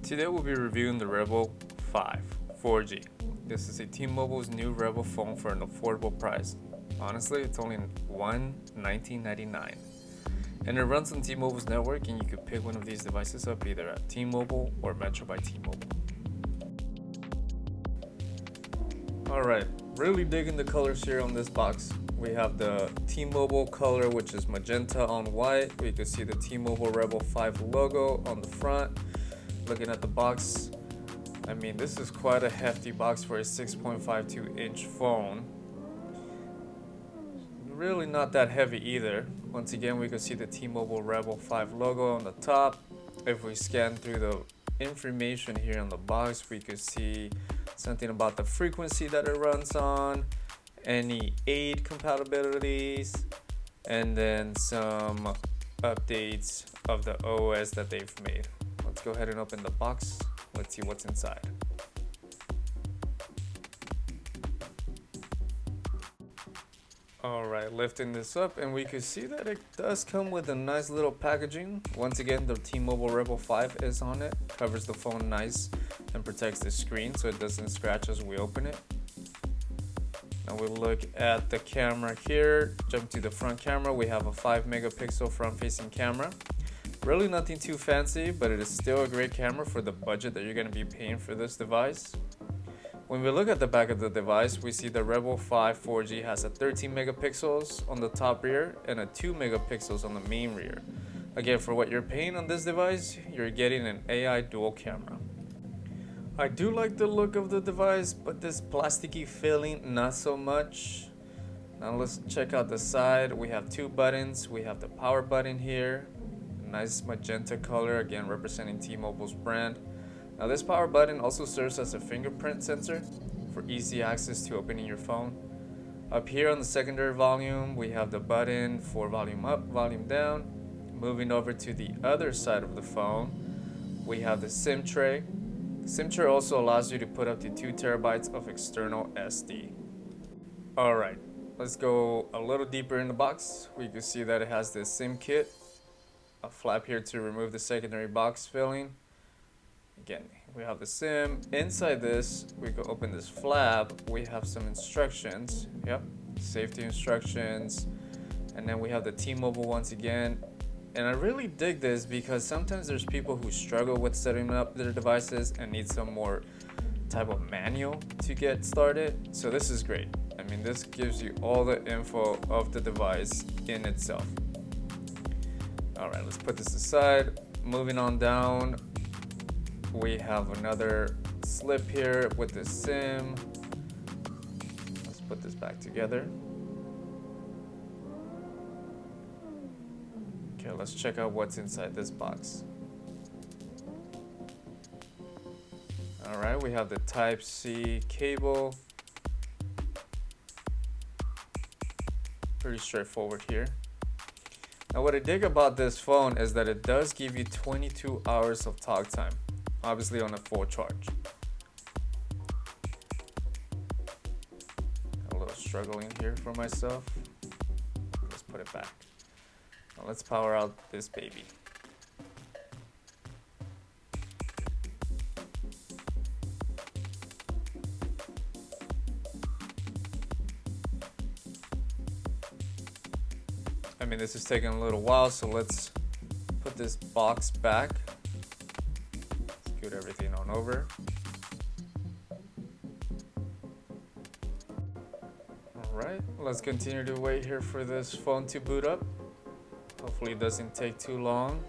Today we'll be reviewing the REVVL V 4G. This is a T-Mobile's new REVVL phone for an affordable price. Honestly, it's only $19.99. And it runs on T-Mobile's network, and you could pick one of these devices up either at T-Mobile or Metro by T-Mobile. Alright, really digging the colors here on this box. We have the T-Mobile color, which is magenta on white. We can see the T-Mobile REVVL V logo on the front. Looking at the box, I mean, this is quite a hefty box for a 6.52-inch phone. Really not that heavy either. Once again, we can see the T-Mobile REVVL V logo on the top. If we scan through the information here on the box, we could see something about the frequency that it runs on, any aid compatibilities, and then some updates of the OS that they've made. Let's go ahead and open the box. Let's see what's inside. Alright, lifting this up, and we can see that it does come with a nice little packaging. Once again, the T-Mobile REVVL V is on it. Covers the phone nice and protects the screen so it doesn't scratch as we open it. Now we look at the camera here. Jump to the front camera. We have a 5-megapixel front-facing camera. Really nothing too fancy, but it is still a great camera for the budget that you're going to be paying for this device. When we look at the back of the device, we see the REVVL V 4G has a 13 megapixels on the top rear and a 2 megapixels on the main rear. Again, for what you're paying on this device, you're getting an AI dual camera. I do like the look of the device, but this plasticky feeling, not so much. Now let's check out the side. We have two buttons. We have the power button here. Nice magenta color, again representing T-Mobile's brand. Now this power button also serves as a fingerprint sensor for easy access to opening your phone. Up here on the secondary volume, we have the button for volume up, volume down. Moving over to the other side of the phone, we have the SIM tray. The SIM tray also allows you to put up to 2 terabytes of external SD. Alright, let's go a little deeper in the box. We can see that it has the SIM kit. A flap here to remove the secondary box filling. Again, we have the SIM. Inside this, we can open this flap. We have some instructions. Yep, safety instructions. And then we have the T-Mobile once again. And I really dig this because sometimes there's people who struggle with setting up their devices and need some more type of manual to get started. So this is great. I mean, this gives you all the info of the device in itself. Alright, let's put this aside. Moving on down, we have another slip here with the SIM. Let's put this back together. Okay, let's check out what's inside this box. Alright, we have the Type-C cable. Pretty straightforward here. Now what I dig about this phone is that it does give you 22 hours of talk time, obviously on a full charge. A little struggling here for myself. Let's put it back. Now let's power out this baby. I mean, this is taking a little while, so let's put this box back. Scoot everything on over. Alright, let's continue to wait here for this phone to boot up. Hopefully it doesn't take too long.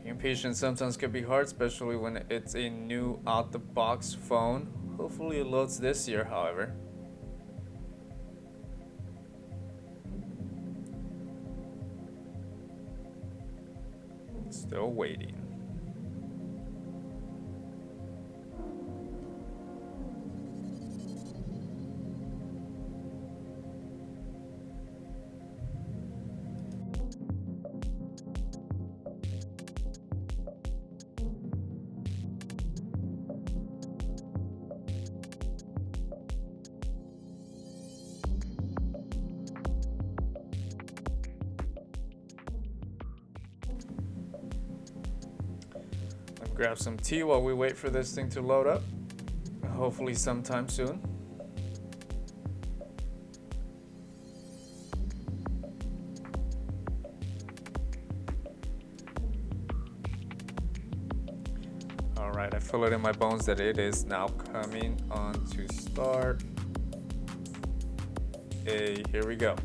Being patient sometimes can be hard, especially when it's a new out-the-box phone. Hopefully it loads this year, however. Still waiting. I'll grab some tea while we wait for this thing to load up. Hopefully sometime soon. Alright, I feel it in my bones that it is now coming on to start. Hey, here we go.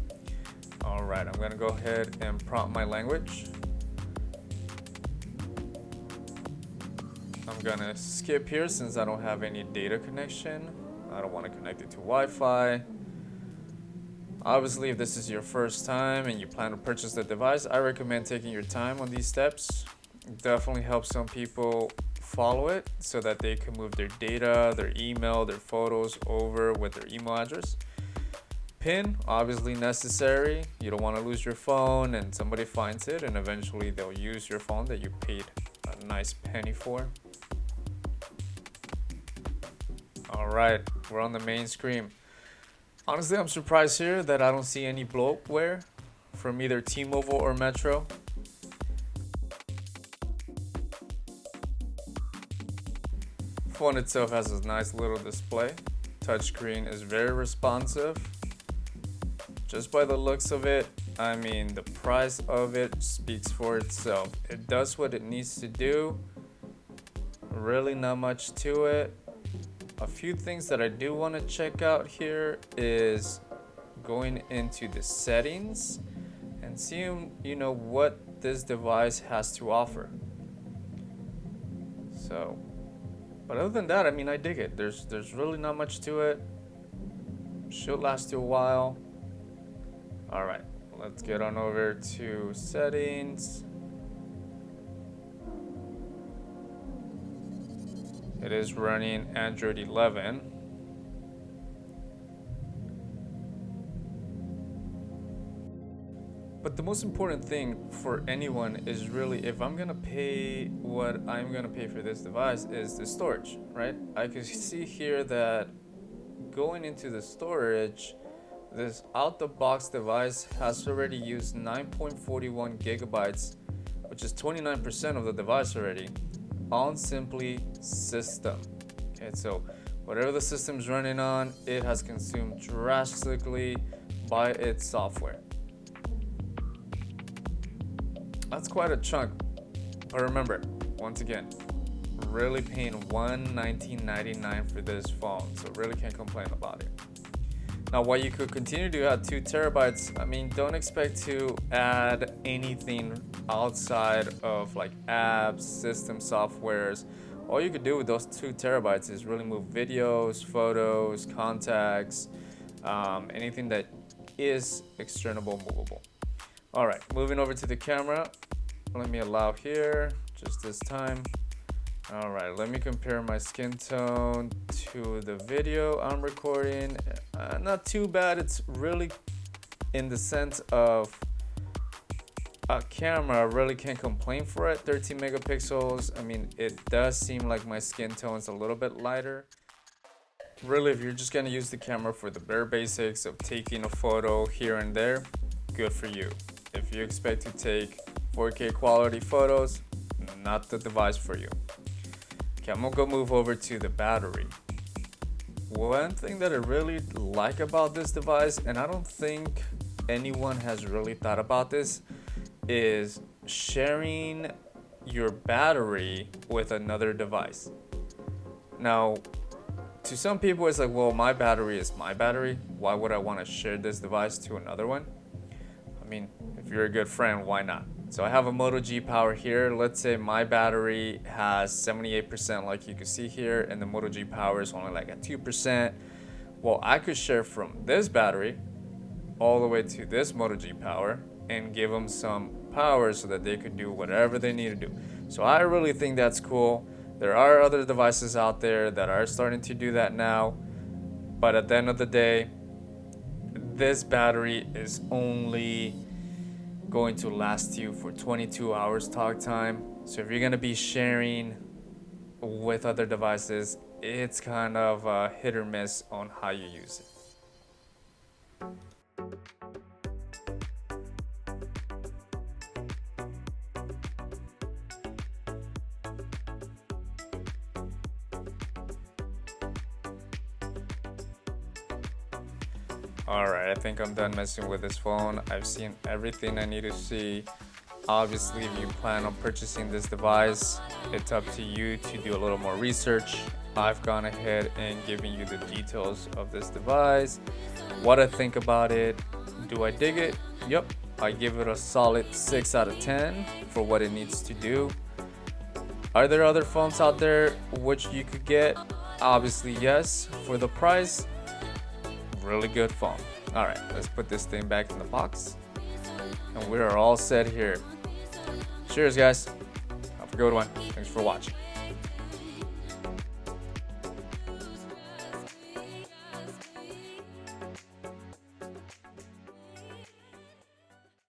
Alright, I'm gonna go ahead and prompt my language. I'm gonna skip here since I don't have any data connection. I don't want to connect it to Wi-Fi. Obviously, if this is your first time and you plan to purchase the device, I recommend taking your time on these steps. It definitely helps some people follow it so that they can move their data, their email, their photos over with their email address. PIN, obviously necessary. You don't want to lose your phone and somebody finds it and eventually they'll use your phone that you paid a nice penny for. Alright, we're on the main screen. Honestly, I'm surprised here that I don't see any bloatware from either T-Mobile or Metro. Phone itself has a nice little display. Touchscreen is very responsive. Just by the looks of it, I mean, the price of it speaks for itself. It does what it needs to do. Really not much to it. A few things that I do want to check out here is going into the settings and seeing, what this device has to offer. So, but other than that, I mean, I dig it. There's really not much to it. Should last you a while. All right, let's get on over to settings. It is running Android 11. But the most important thing for anyone is really, if I'm gonna pay what I'm gonna pay for this device, is the storage, right? I can see here that going into the storage, this out-the-box device has already used 9.41 gigabytes, which is 29% of the device already, on simply system. Okay, so whatever the system's running on, it has consumed drastically by its software. That's quite a chunk. But remember, once again, really paying $119.99 for this phone, so really can't complain about it. Now, while you could continue to add 2 terabytes, I mean, don't expect to add anything outside of like apps, system softwares. All you could do with those 2 terabytes is really move videos, photos, contacts, anything that is external movable. All right, moving over to the camera. Let me allow here, just this time. All right, let me compare my skin tone to the video I'm recording. Not too bad. It's really in the sense of a camera. I really can't complain for it. 13 megapixels. I mean, it does seem like my skin tone's a little bit lighter. Really, if you're just gonna use the camera for the bare basics of taking a photo here and there, good for you. If you expect to take 4K quality photos, not the device for you. Okay, I'm gonna go move over to the battery. One thing that I really like about this device, and I don't think anyone has really thought about this, is sharing your battery with another device. Now, to some people it's like, well, my battery is my battery. Why would I want to share this device to another one? I mean, if you're a good friend, why not? So I have a Moto G Power here. Let's say my battery has 78% like you can see here, and the Moto G Power is only like at 2%. Well, I could share from this battery all the way to this Moto G Power and give them some power so that they could do whatever they need to do. So I really think that's cool. There are other devices out there that are starting to do that now, but at the end of the day, this battery is only going to last you for 22 hours talk time. So if you're going to be sharing with other devices, it's kind of a hit or miss on how you use it. Alright, I think I'm done messing with this phone. I've seen everything I need to see. Obviously, if you plan on purchasing this device, it's up to you to do a little more research. I've gone ahead and given you the details of this device, what I think about it. Do I dig it? Yep, I give it a solid 6 out of 10 for what it needs to do. Are there other phones out there which you could get? Obviously, yes. For the price, really good phone. Alright, let's put this thing back in the box. And we are all set here. Cheers, guys. Have a good one. Thanks for watching.